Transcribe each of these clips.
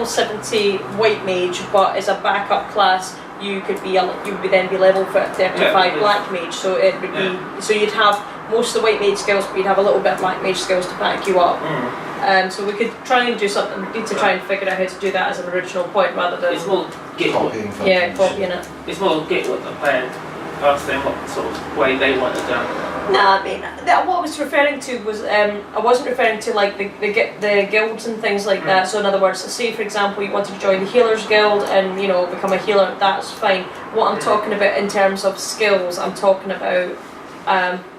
70 white mage, but as a backup class, you would then be level 35 black mage. So it would be so you'd have most of the white mage skills, but you'd have a little bit of black mage skills to back you up. So we could try and do something. We need to try and figure out how to do that as an original point rather than copying it. It's more get what the player ask them what sort of way they want it done. No, I mean what I was referring to was I wasn't referring to like the guilds and things like that. So in other words, say for example you wanted to join the healers guild and become a healer. That's fine. What I'm talking about in terms of skills, I'm talking about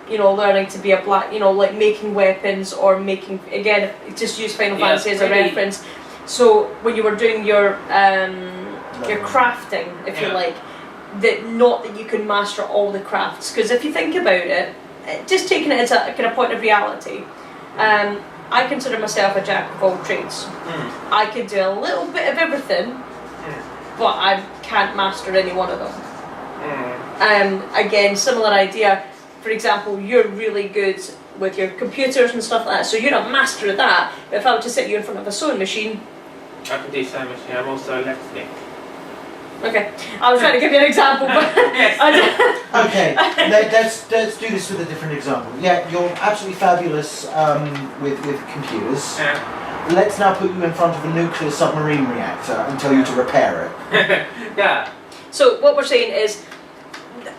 learning to be a black, like making weapons or making, again, just use Final Fantasy as a reference. So when you were doing your crafting, if you like, not that you can master all the crafts, because if you think about it, just taking it as a kind of point of reality, I consider myself a jack of all trades. I can do a little bit of everything, but I can't master any one of them. Again, similar idea. For example, you're really good with your computers and stuff like that, so you're a master of that. But if I were to sit you in front of a sewing machine, I can do sewing machine. I'm also a lefty. Okay, I was trying to give you an example, but okay, let's do this with a different example. Yeah, you're absolutely fabulous with computers. Let's now put you in front of a nuclear submarine reactor and tell you to repair it. So what we're saying is,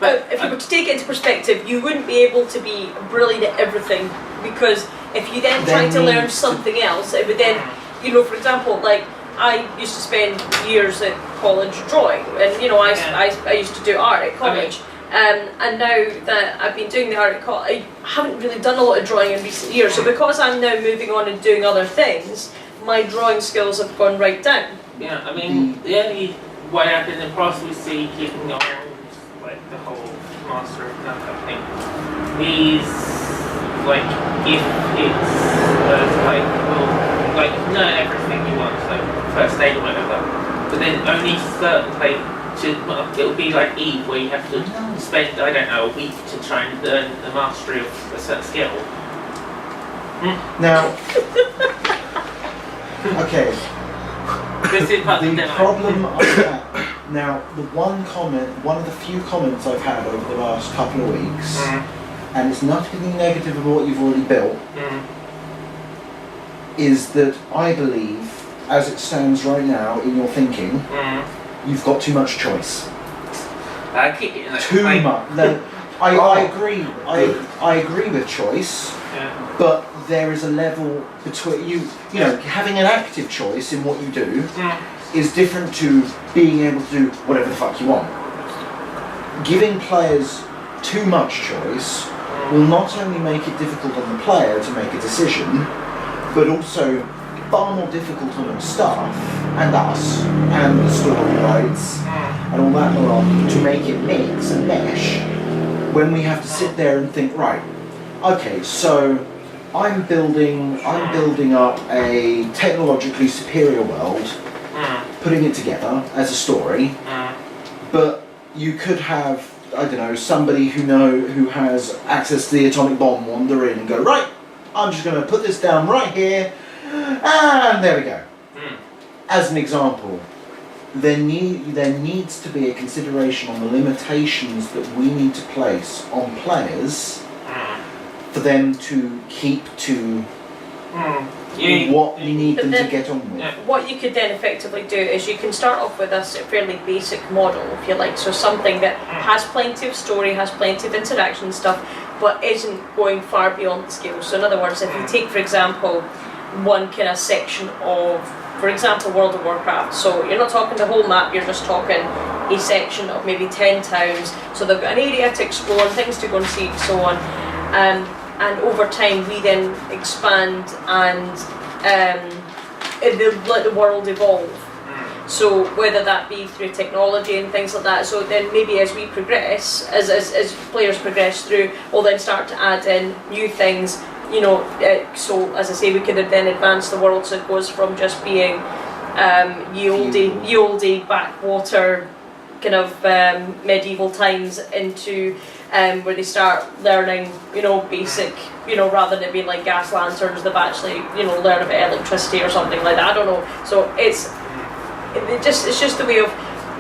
if you were to take it into perspective, you wouldn't be able to be brilliant at everything, because if you then tried to learn something else, it would then, for example, like I used to spend years at college drawing, and I used to do art at college. And now that I've been doing the art at college, I haven't really done a lot of drawing in recent years. So because I'm now moving on and doing other things, my drawing skills have gone right down. Yeah, I mean, the only way I can possibly see keeping on like the whole master of none type thing is like if it's learn everything you want, so first aid or whatever, but then only certain it'll be like Eve where you have to spend, I don't know, a week to try and learn the mastery of a certain skill. Now, okay, this is the problem of that. Now, one of the few comments I've had over the last couple of weeks, and it's nothing negative of what you've already built, is that I believe, as it stands right now in your thinking, you've got too much choice. I keep getting that. Too much. I agree. I agree with choice, but there is a level between having an active choice in what you do is different to being able to do whatever the fuck you want. Giving players too much choice will not only make it difficult on the player to make a decision, but also far more difficult on the staff and us and the story rights and all that to make it mix and mesh when we have to sit there and think, right, okay, so I'm building up a technologically superior world, putting it together as a story, but you could have, I don't know, somebody who has access to the atomic bomb wander in and go, right, I'm just going to put this down right here, and there we go. As an example, there needs to be a consideration on the limitations that we need to place on players for them to keep to what we need them to get on with. What you could then effectively do is you can start off with a fairly basic model, if you like, so something that has plenty of story, has plenty of interaction stuff, but isn't going far beyond the scale. So in other words, if you take, for example, one kind of section of, for example, World of Warcraft, so you're not talking the whole map, you're just talking a section of maybe 10 towns, so they've got an area to explore, things to go and see, so on. And over time we then expand and let the world evolve. So whether that be through technology and things like that, so then maybe as we progress, as players progress through, we'll then start to add in new things, so as I say, we could then advance the world so it goes from just being ye olde backwater kind of medieval times into where they start learning, basic, rather than it being like gas lanterns, they've actually, learn about electricity or something like that. I don't know. So it's it's just the way of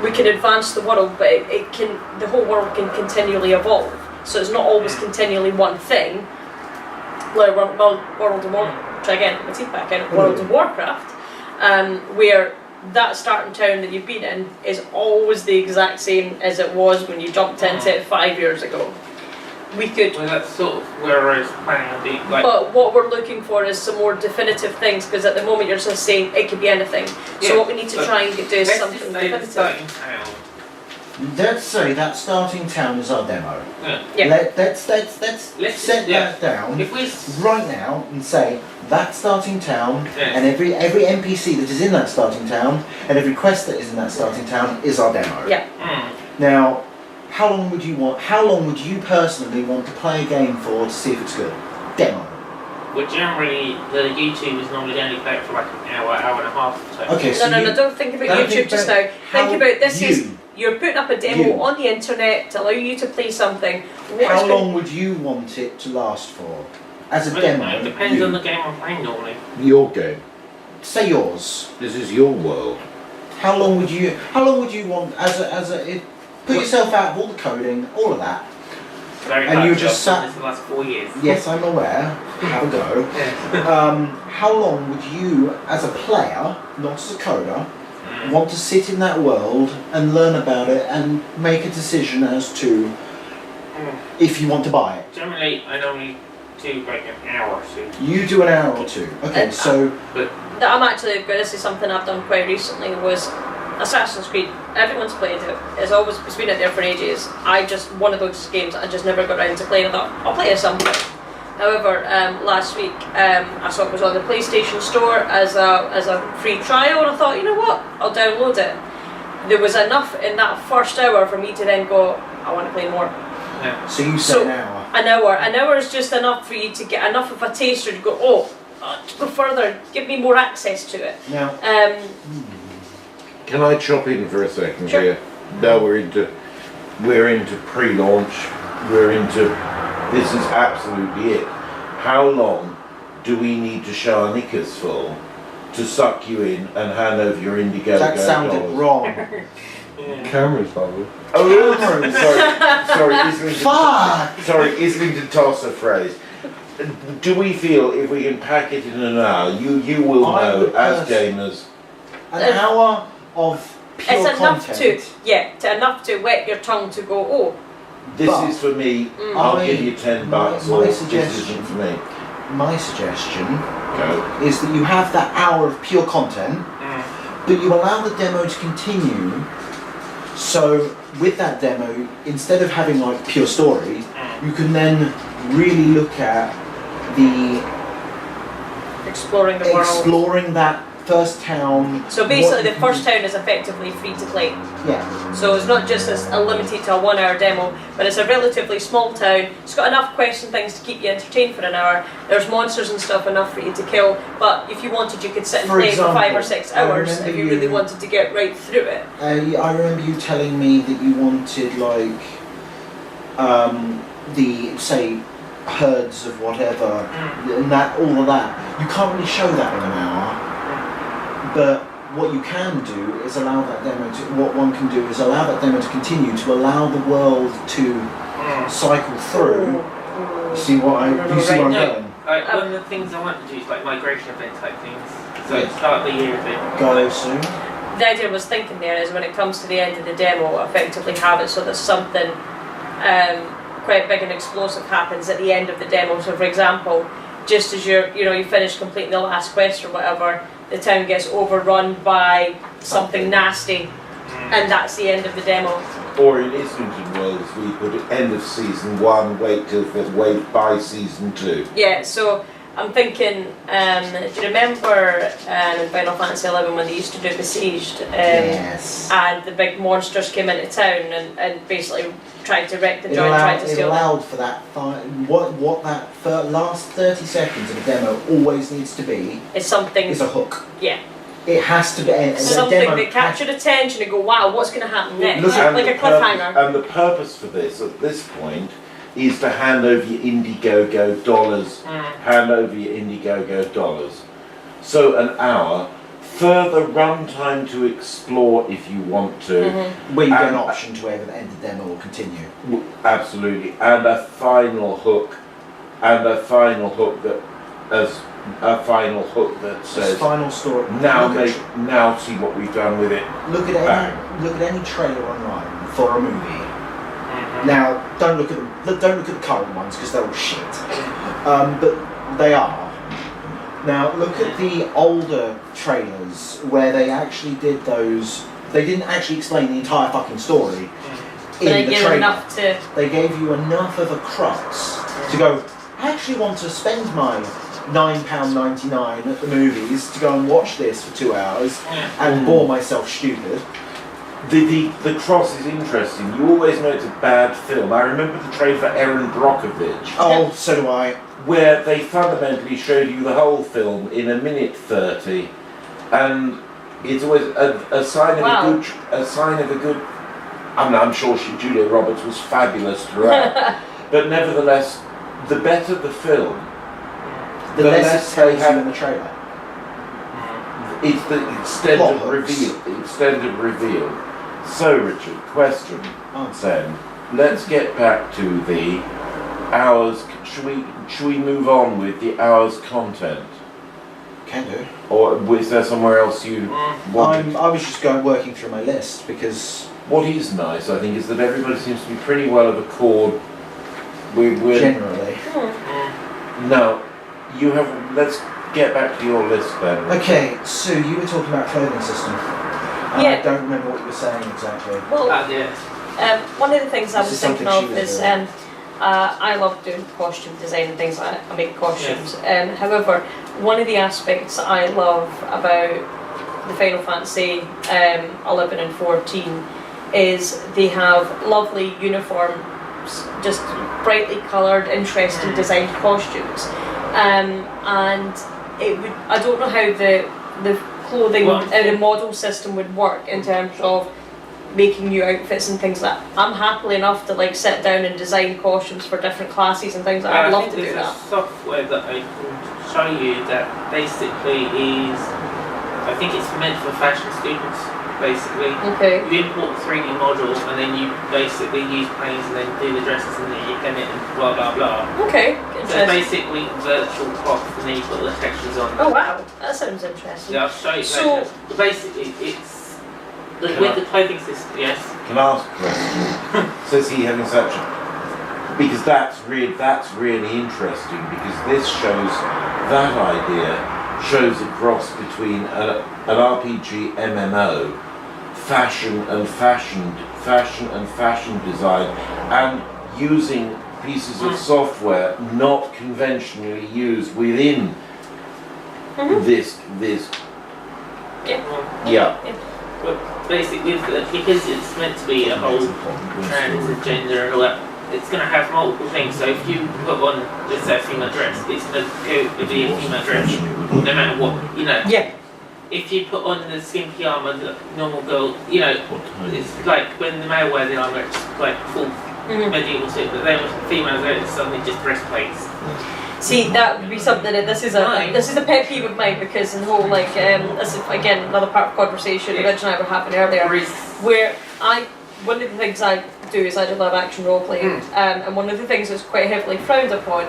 we can advance the world, but the whole world can continually evolve. So it's not always continually one thing. Like World of Warcraft, where that starting town that you've been in is always the exact same as it was when you jumped into it 5 years ago. We could. Well, that's sort of where I was planning on being. Like, but what we're looking for is some more definitive things, because at the moment you're just saying it could be anything. So what we need to try and do is something definitive. Let's say that starting town is our demo. Yeah. Let's set that down If we right now and say that starting town and every NPC that is in that starting town and every quest that is in that starting town is our demo. Yeah. Now, how long would you personally want to play a game for to see if it's good? Demo. Well, generally, the YouTube is normally only play it for like an hour and a half. So. Okay, so no, don't think about YouTube just now. Think about this you're putting up a demo on the internet to allow you to play something. How long would you want it to last for? As a demo? It depends on the game I'm playing normally. Your game. Say yours. This is your world. How long would you want put yourself out of all the coding, all of that. Very and you just sat this the last 4 years. Yes, I'm aware. Have a go. How long would you, as a player, not as a coder, want to sit in that world and learn about it and make a decision as to if you want to buy it? Generally, I normally do like an hour or two. You do an hour or two. Okay, so. I'm actually, this is something I've done quite recently, was Assassin's Creed. Everyone's played it. It's been out there for ages. One of those games I just never got around to playing. I thought, I'll play it sometime. However, last week I saw it was on the PlayStation Store as a free trial, and I thought, you know what, I'll download it. There was enough in that first hour for me to then go, I want to play more. Yeah. So you said an hour. An hour is just enough for you to get enough of a taster to go, go further, give me more access to it. Now, can I chop in for a second Sure. here? No, we're into pre-launch. This is absolutely it. How long do we need to show our knickers for to suck you in and hand over your Indiegogo that sounded dollars? wrong. Cameras, probably. Oh, really? Sorry, Islington. Fuck! Sorry, Islington toss a phrase. Do we feel if we can pack it in an hour, you will know as gamers? An hour of pure it's enough content. enough to wet your tongue to go, This is for me. I'll give you $10 or this isn't for me. My suggestion Go. is that you have that hour of pure content, but you allow the demo to continue. So with that demo, instead of having like pure story, you can then really look at exploring the world. Exploring that first town. So basically the first town is effectively free to play. Yeah. So it's not just a limited to a 1 hour demo, but it's a relatively small town. It's got enough quests and things to keep you entertained for an hour. There's monsters and stuff enough for you to kill, but if you wanted you could sit and play for 5 or 6 hours if you really wanted to get right through it. I remember you telling me that you wanted like the say herds of whatever and that all of that. You can't really show that in an hour. But what you can do is allow that demo to. What one can do is allow that demo to continue to allow the world to cycle through. See what I'm going? One of the things I want to do is like migration event type things. So start the year a bit. Go soon. The idea I was thinking there is when it comes to the end of the demo, effectively have it so that something quite big and explosive happens at the end of the demo. So for example, just as you finish completing the last quest or whatever, the town gets overrun by something nasty, and that's the end of the demo. Or in Islington Worlds, we put it end of season 1, wait by season 2. Yeah, so I'm thinking, do you remember in Final Fantasy XI when they used to do Besieged? Yes. And the big monsters came into town and basically tried to wreck the joint, tried to steal it allowed for that, what that last 30 seconds of a demo always needs to be is a hook. Yeah. It has to be something that captured attention and go, wow, what's going to happen next? Like a cliffhanger. And the purpose for this, at this point, is to hand over your Indiegogo dollars. Hand over your Indiegogo dollars. So an hour, further runtime to explore if you want to. Where you get an And- option to either end the demo or continue. Absolutely, and a final hook, that as a final hook that This says, final story. now look at, now see what we've done with it. look at Bang. any trailer online for a movie. Now, don't look at the current ones because they're all shit. But they are. Now, look at the older trailers where they actually did those. They didn't actually explain the entire fucking story But I in the get trailer. enough to. They gave you enough of a crux to go, I actually want to spend my £9.99 at the movies to go and watch this for 2 hours and bore myself stupid. The cross is interesting. You always know it's a bad film. I remember the trailer for Erin Brockovich, Oh, so do I. where they fundamentally showed you the whole film in a minute 30, and it's always a sign of Wow. a sign of a good. I mean, I'm sure Julia Roberts was fabulous throughout, but nevertheless, the better the film, The The less less it tells they have- you in the trailer. it's the extended Plot hooks. reveal. Extended reveal. So, Richard, question. Answer. Then let's get back to the hours. Should we move on with the hours content, Can do. or is there somewhere else you want? I was just working through my list because What is nice, I think, is that everybody seems to be pretty well of accord. We're generally. now. You have. Let's get back to your list then. Richard. Okay, Sue, you were talking about clothing system. And Yeah. I don't remember what you were saying exactly. Well, Yeah. one of the things I This was is something thinking she of was is doing. I love doing costume design and things like that. I make costumes. However, one of the aspects I love about the Final Fantasy 11 and 14 is they have lovely uniforms, just brightly coloured, interesting designed costumes. And it would, I don't know how the clothing Well, the model system would work in terms of making new outfits and things like that. I'm happily enough to like sit down and design costumes for different classes and things like that. I'd love to do there's that. a software that I can show you that basically is, I think it's meant for fashion students, basically. Okay. You import the 3D model and then you basically use planes and then do the dresses and then you can it and blah blah blah. Okay. So Interesting. basically virtual cloth and then you put the textures on. Oh wow, that sounds interesting. Yeah, I'll show you So- later. But basically it's Can with I- the clothing system, yes. Can I ask a question? Says he having such a, because that's really interesting, because this shows that idea shows a cross between an RPG MMO, fashion and fashion design, and using pieces of software not conventionally used within this yeah. But basically, because it's meant to be a whole transgender and all that, it's going to have multiple things. So if you put on, let's say, a female dress, it's going to be a female dress, no matter what, you know. Yeah. If you put on the skimpy armour, the normal girl, you know, it's like when the male wear the armour, it's like full medieval suit, but then with the females, it's suddenly just breastplates. See, that would be something that this is a pet peeve of mine because the whole like this is again another part of conversation Rich and I were having earlier where one of the things I do is I do live action role playing and one of the things that's quite heavily frowned upon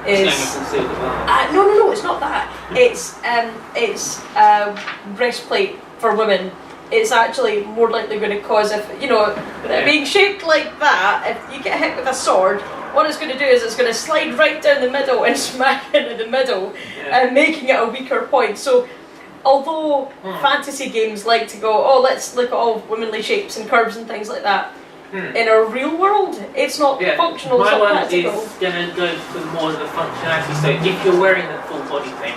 is no, it's not that. It's breastplate for women. It's actually more likely going to cause, if you know, with it being shaped like that, if you get hit with a sword, what it's going to do is it's going to slide right down the middle and smack into the middle, and making it a weaker point. So, although fantasy games like to go, oh, let's look at all womanly shapes and curves and things like that, in a real world, it's not functional. It's My not one practical. is going to go for more of the functionality. So if you're wearing the full body thing,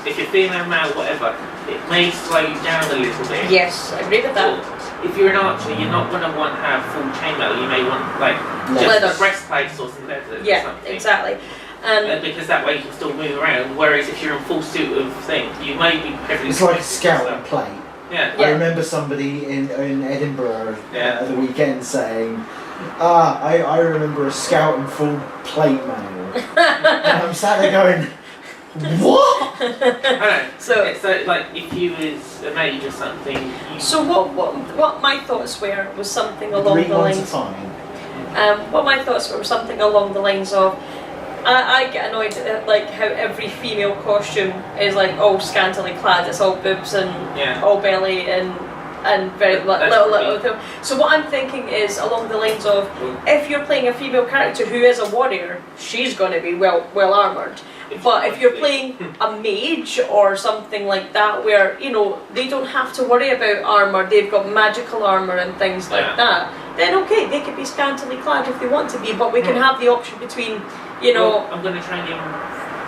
if you're female, male, whatever, it may slow you down a little bit. Yes, I agree with that. If you're an archer, you're not going to want to have full chainmail. You may want like Leather. just breastplates or some leather. Or Yeah, something. exactly. Because that way you can still move around. Whereas if you're in full suit of thing, you may be heavily. It's like a protected, scout so- and plate. Yeah. I remember somebody in Edinburgh Yeah. at the weekend saying, I remember a scout in full plate mail. And I'm sat there going, What? I don't know. So, It's like if you was a mage or something. You, so what my thoughts was something along Green the ones lines. are fine. What my thoughts were something along the lines of, I get annoyed at like how every female costume is like all scantily clad. It's all boobs and yeah. all belly and very That's little. So what I'm thinking is along the lines of, if you're playing a female character who is a warrior, she's going to be well armored. But if you're playing a mage or something like that, where they don't have to worry about armor, they've got magical armor and things like that, then okay, they could be scantily clad if they want to be. But we can have the option between, Well, I'm going to try and give them,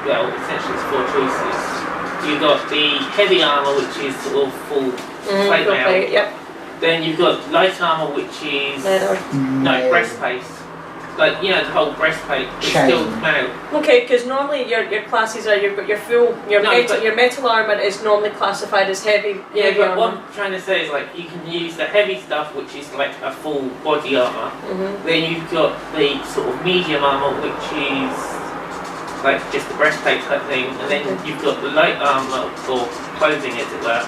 well, essentially it's 4 choices. You've got the heavy armour, which is sort of full plate mail. Yep. Then you've got light armour, which is no breastplate. Like the whole breastplate is Chain. still mail. Okay, because normally your classes are you've got your full your metal armor is normally classified as heavy. Yeah, heavy but armor. what I'm trying to say is like you can use the heavy stuff, which is like a full body armour. Then you've got the sort of medium armour, which is like just the breastplate type thing, and then you've got the light armour or clothing, as it were,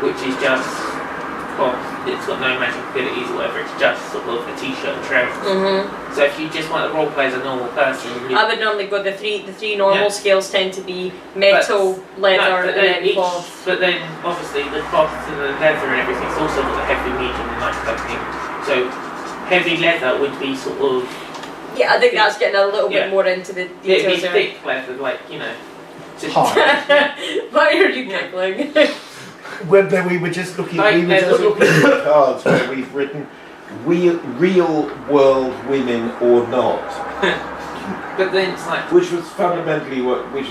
which is just it's got no magic abilities or whatever. It's just sort of a t-shirt and trousers. So if you just want to role play as a normal person, I would normally go the three normal scales tend to be metal, leather, but and then cloth. But then obviously the cloth and the leather and everything's also got the heavy, medium, and light type thing. So heavy leather would be sort of Yeah, I think that's getting a little bit more into the it'd details be there. thick leather, like just Hi. Why are you giggling? When we were just looking, Like we were there's just a- looking at the cards where we've written real world women or not, But then it's like which was fundamentally what we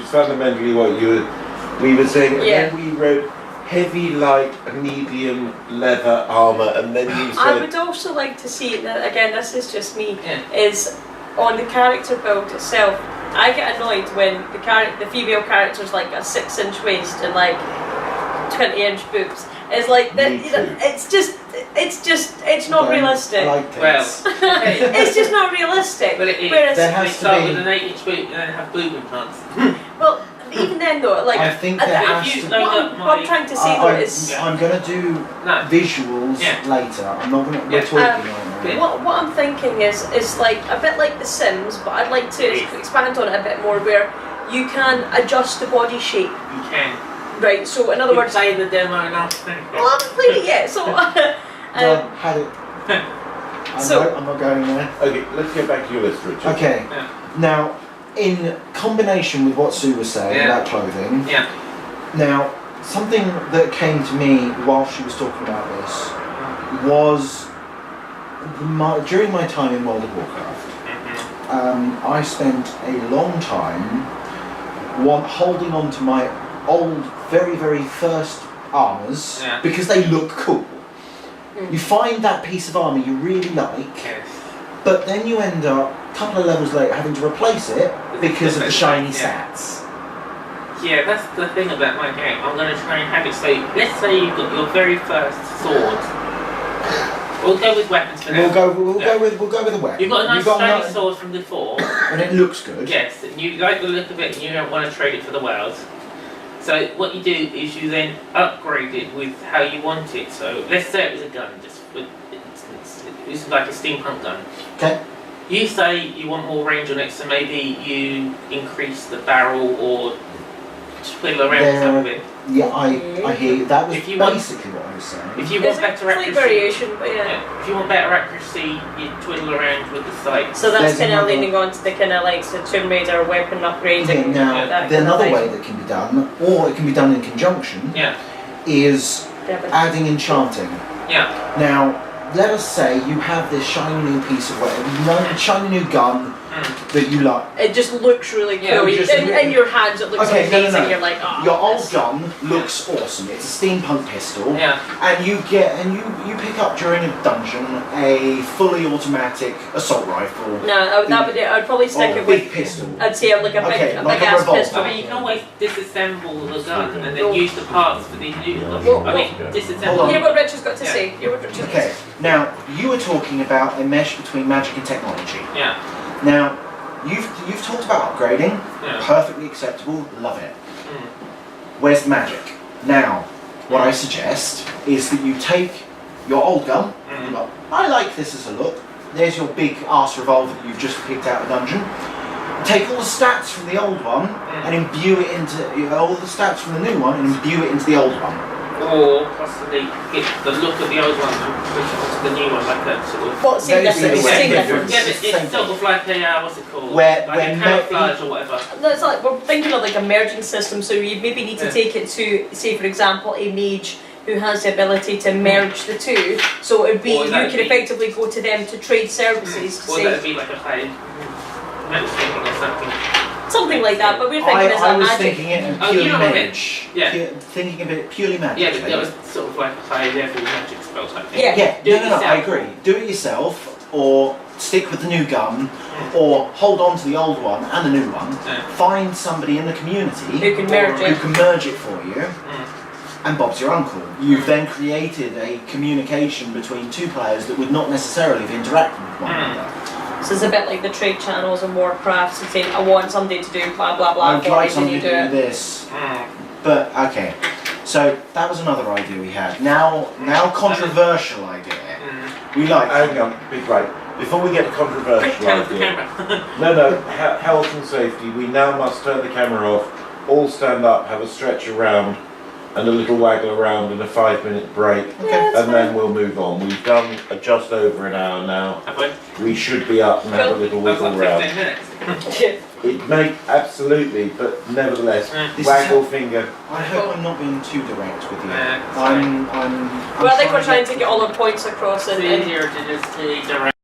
were saying. And Yeah. then we wrote heavy, light, medium leather armor, and then you I said would also like to see that again. This is just me. Yeah. Is on the character build itself. I get annoyed when the female character's like a 6-inch waist and like 20-inch boobs. It's like that. Me too. It's not realistic. I like well, this. It's just not realistic. but it is. Whereas, There They has to start be- with an 8-inch boot and then have boob implants. well, even then though, like I think there has if you to. load what up I'm trying to say though is. I'm gonna do No. visuals Yeah. later. I'm not gonna. Yeah. We're talking right now. What I'm thinking is like a bit like The Sims, but I'd like to expand on it a bit more, where you can adjust the body shape. You can. Right. So in other words, play the demo enough. well, I haven't played it yet. So Well, had it. I'm not going there. okay, let's get back to your list, Richard. Okay. Yeah. Now, in combination with what Sue was saying Yeah. about clothing, Yeah. now something that came to me while she was talking about this was during my time in World of Warcraft. I spent a long time holding on to my old, very first armours Yeah. because they look cool. You find that piece of armour you really like, Yes. but then you end up a couple of levels later having to replace it because of the shiny Yeah. stats. Yeah, that's the thing about my game. I'm going to try and have it so, let's say you've got your very first sword. We'll go with weapons for now. We'll go with a weapon. You've got a nice You've shiny no- sword from before. and it looks good. Yes, and you like the look of it and you don't want to trade it for the world. So what you do is you then upgrade it with how you want it. So let's say it was a gun, just for instance. It was like a steampunk gun. Okay. You say you want more range on it, so maybe you increase the barrel or twiddle around with some of it. Yeah, I hear you. That was If you want- basically what I was saying. If you want it's better like accuracy, variation, but yeah. yeah, if you want better accuracy, you twiddle around with the sights. So that's There's kind of another- leaning on to the kind of like the Tomb Raider weapon upgrading. Okay, now, that there's kind of another thing. way that can be done, or it can be done in conjunction, Yeah, is Yeah, but- adding enchanting. yeah, Now, let us say you have this shiny new piece of weapon, shiny new gun that you like. It just looks really Yeah, cool. it just in really- your hands, it looks Okay, no, amazing. no. You're like, oh. Your old this- gun looks awesome. It's a steampunk pistol. yeah. And you pick up during a dungeon a fully automatic assault rifle. No, I'd probably stick or it a big with. pistol. I'd say like a big, Okay, a like big a ass revolver. pistol. I mean, you can always disassemble the gun and then use the parts for the new. Well, I mean, Hold disassemble. on. Hear what Richard's got to Yeah. say. Hear what Richard's got to Okay, say. now you were talking about a mesh between magic and technology. Yeah, Now, you've talked about upgrading. yeah. Perfectly acceptable. Love it. Where's the magic? Now, what I suggest is that you take your old gun, you go, I like this as a look, there's your big arse revolver that you've just picked out of the dungeon, take all the stats from the old one and imbue it into, all the stats from the new one and imbue it into the old one. Or possibly get the look of the old one and push it onto the new one, like a sort of. Well, same Those are difference, the same same difference. Yeah, but Same it's sort thing. of like a, what's it called? Where- like where a camouflage or whatever. No, it's like we're thinking of like a merging system, so you maybe need to Yeah. take it to, say for example, a mage who has the ability to merge the two. So it would be, Or you that'd could be- effectively go to them to trade services to Or say that'd be like a high matchmaking or something. something like that. But we're thinking as I a was magic. thinking it in Oh, purely you know what I mean. mage. Yeah. Thinking of it purely magic. Yeah, but that was sort of like a high level magic spell type thing. Yeah. Yeah, Do it no, I yourself. agree. Do it yourself, or stick with the new gun, or hold on to the old one and the new one. Yeah. Find somebody in the community Who can merge who it. can merge it for you, Mm. and Bob's your uncle. You've then created a communication between two players that would not necessarily have interacted with one Mm. another. So it's a bit like the trade channels in Warcraft, and saying I want somebody to do blah blah blah I'd for like me, can somebody you do to do it? this, Mm. but okay. So that was another idea we had. Now controversial idea. Mm. We like. Hang on, be great. Before we get to controversial Turn off the idea, camera. no, health and safety. We now must turn the camera off. All stand up, have a stretch around, and a little waggle around, and a 5-minute break, Okay. and then we'll move on. We've done just over an hour now. Have we? We should be up and have a little That was wiggle like round. 15 minutes. It may absolutely, but nevertheless, This waggle is- finger. I hope I'm not being too direct with you. Nah, it's I'm Well, I think we're trying to get all our points across It's and easier to just direct.